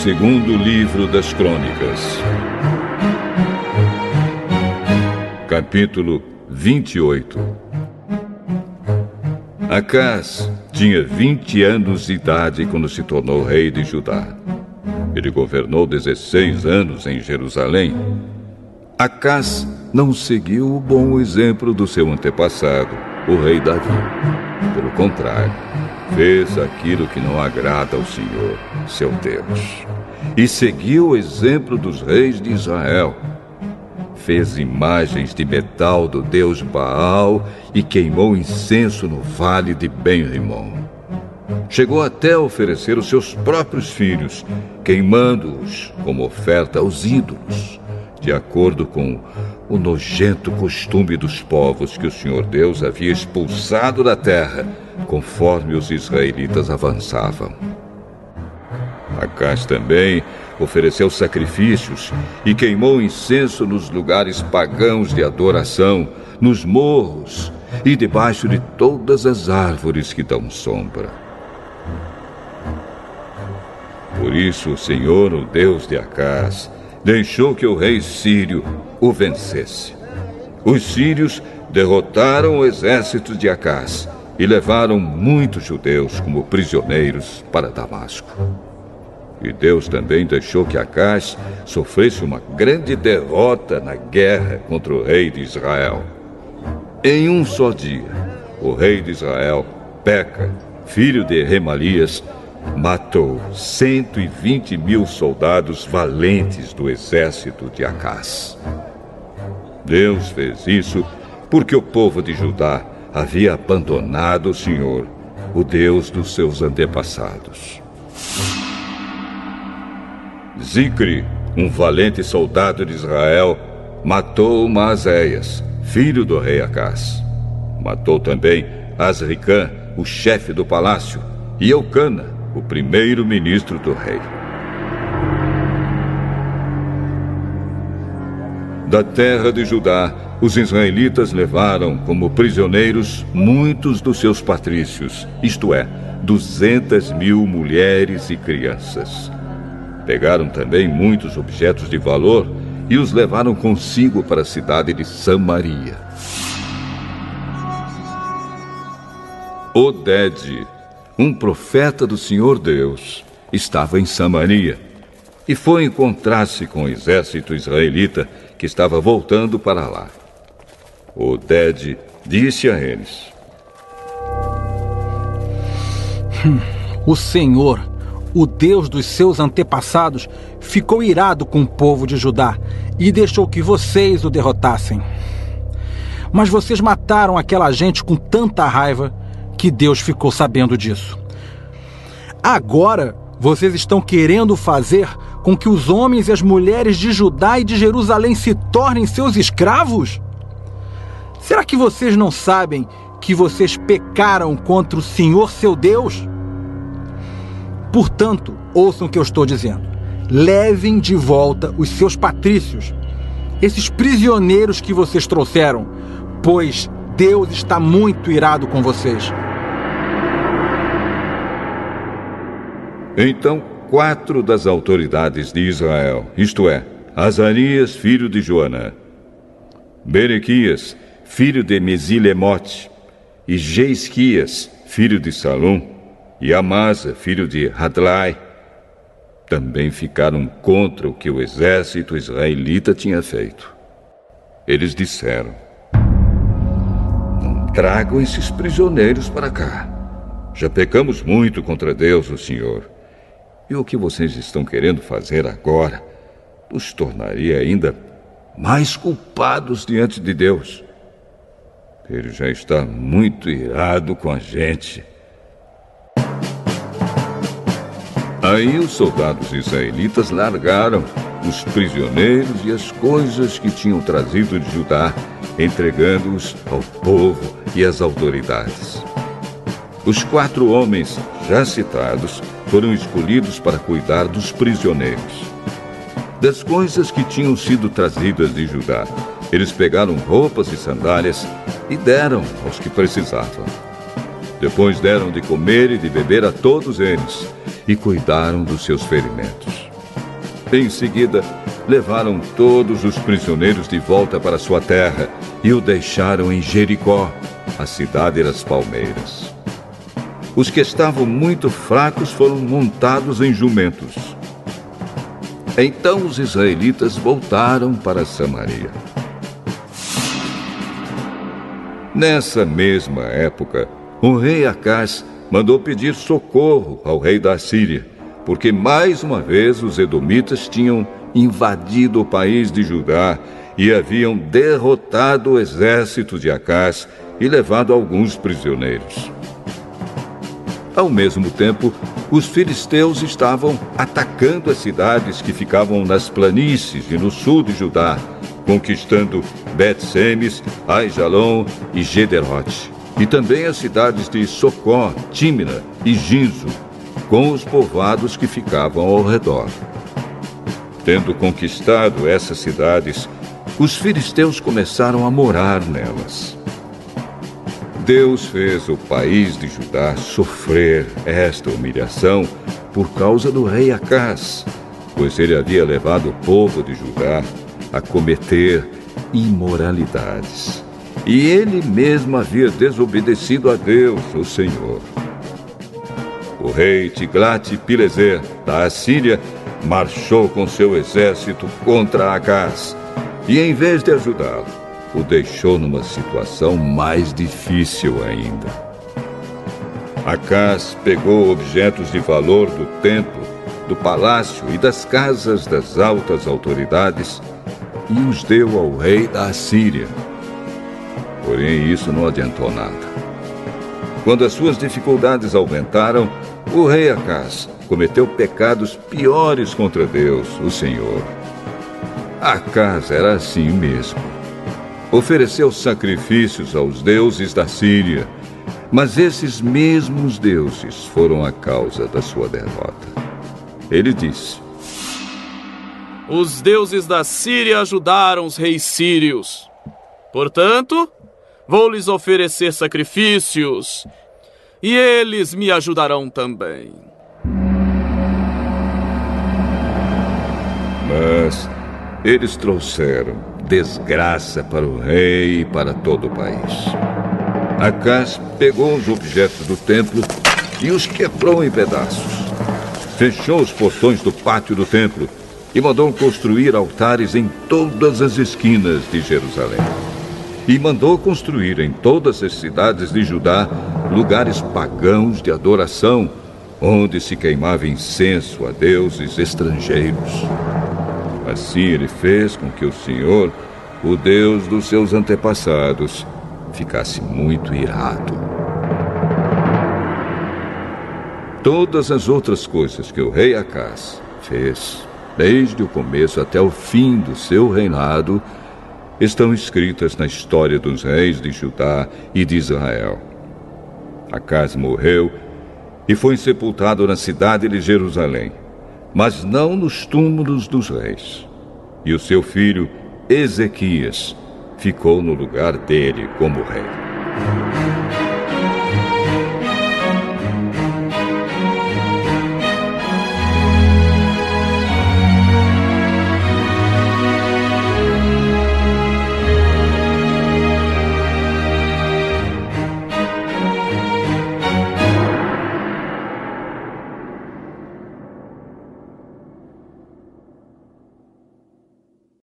segundo livro das Crônicas. Capítulo 28. Acás tinha 20 anos de idade quando se tornou rei de Judá. Ele governou 16 anos em Jerusalém. Acás não seguiu o bom exemplo do seu antepassado, o rei Davi. Pelo contrário, fez aquilo que não agrada ao Senhor, seu Deus, e seguiu o exemplo dos reis de Israel. Fez imagens de metal do deus Baal e queimou incenso no vale de Ben-Rimon. Chegou até a oferecer os seus próprios filhos, queimando-os como oferta aos ídolos, de acordo com o nojento costume dos povos que o Senhor Deus havia expulsado da terra, conforme os israelitas avançavam. Acás também ofereceu sacrifícios e queimou incenso nos lugares pagãos de adoração, nos morros e debaixo de todas as árvores que dão sombra. Por isso o Senhor, o Deus de Acás, deixou que o rei sírio o vencesse. Os sírios derrotaram o exército de Acás e levaram muitos judeus como prisioneiros para Damasco. E Deus também deixou que Acás sofresse uma grande derrota na guerra contra o rei de Israel. Em um só dia, o rei de Israel, Peca, filho de Remalias, matou 120.000 soldados valentes do exército de Acás. Deus fez isso porque o povo de Judá havia abandonado o Senhor, o Deus dos seus antepassados. Zicri, um valente soldado de Israel, matou Maazéias, filho do rei Acás. Matou também Azricã, o chefe do palácio, e Eucana, o primeiro-ministro do rei. Da terra de Judá, os israelitas levaram como prisioneiros muitos dos seus patrícios, isto é, 200.000 mulheres e crianças. Pegaram também muitos objetos de valor e os levaram consigo para a cidade de Samaria. Oded, um profeta do Senhor Deus, estava em Samaria e foi encontrar-se com o exército israelita que estava voltando para lá. Oded disse a eles: O Senhor, o Deus dos seus antepassados, ficou irado com o povo de Judá e deixou que vocês o derrotassem. Mas vocês mataram aquela gente com tanta raiva que Deus ficou sabendo disso. Agora, vocês estão querendo fazer com que os homens e as mulheres de Judá e de Jerusalém se tornem seus escravos? Será que vocês não sabem que vocês pecaram contra o Senhor seu Deus? Portanto, ouçam o que eu estou dizendo. Levem de volta os seus patrícios, esses prisioneiros que vocês trouxeram, pois Deus está muito irado com vocês. Então 4 das autoridades de Israel, isto é, Azarias, filho de Joanã, Berequias, filho de Mesilemote, e Jeisquias, filho de Salum, e Amasa, filho de Hadlai, também ficaram contra o que o exército israelita tinha feito. Eles disseram: Não tragam esses prisioneiros para cá. Já pecamos muito contra Deus, o Senhor. E o que vocês estão querendo fazer agora nos tornaria ainda mais culpados diante de Deus. Ele já está muito irado com a gente. Aí os soldados israelitas largaram os prisioneiros e as coisas que tinham trazido de Judá, entregando-os ao povo e às autoridades. Os 4 homens já citados foram escolhidos para cuidar dos prisioneiros. Das coisas que tinham sido trazidas de Judá, eles pegaram roupas e sandálias e deram aos que precisavam. Depois deram de comer e de beber a todos eles e cuidaram dos seus ferimentos. Em seguida, levaram todos os prisioneiros de volta para sua terra e o deixaram em Jericó, a cidade das palmeiras. Os que estavam muito fracos foram montados em jumentos. Então os israelitas voltaram para Samaria. Nessa mesma época, o rei Acaz mandou pedir socorro ao rei da Assíria, porque mais uma vez os edomitas tinham invadido o país de Judá e haviam derrotado o exército de Acaz e levado alguns prisioneiros. Ao mesmo tempo, os filisteus estavam atacando as cidades que ficavam nas planícies e no sul de Judá, conquistando Bet-Semes, Aijalon e Gederote, e também as cidades de Socó, Tímina e Ginzo, com os povoados que ficavam ao redor. Tendo conquistado essas cidades, os filisteus começaram a morar nelas. Deus fez o país de Judá sofrer esta humilhação por causa do rei Acaz, pois ele havia levado o povo de Judá a cometer imoralidades. E ele mesmo havia desobedecido a Deus, o Senhor. O rei Tiglat-Pileser, da Assíria, marchou com seu exército contra Acaz e, em vez de ajudá-lo, o deixou numa situação mais difícil ainda. Acaz pegou objetos de valor do templo, do palácio e das casas das altas autoridades e os deu ao rei da Assíria. Porém, isso não adiantou nada. Quando as suas dificuldades aumentaram, o rei Acaz cometeu pecados piores contra Deus, o Senhor. Acaz era assim mesmo. Ofereceu sacrifícios aos deuses da Síria, mas esses mesmos deuses foram a causa da sua derrota. Ele disse: os deuses da Síria ajudaram os reis sírios. Portanto, vou lhes oferecer sacrifícios, e eles me ajudarão também. Mas eles trouxeram desgraça para o rei e para todo o país. Acaz pegou os objetos do templo e os quebrou em pedaços. Fechou os portões do pátio do templo e mandou construir altares em todas as esquinas de Jerusalém. E mandou construir em todas as cidades de Judá lugares pagãos de adoração, onde se queimava incenso a deuses estrangeiros. Assim ele fez com que o Senhor, o Deus dos seus antepassados, ficasse muito irado. Todas as outras coisas que o rei Acaz fez, desde o começo até o fim do seu reinado, estão escritas na história dos reis de Judá e de Israel. Acaz morreu e foi sepultado na cidade de Jerusalém, mas não nos túmulos dos reis. E o seu filho, Ezequias, ficou no lugar dele como rei.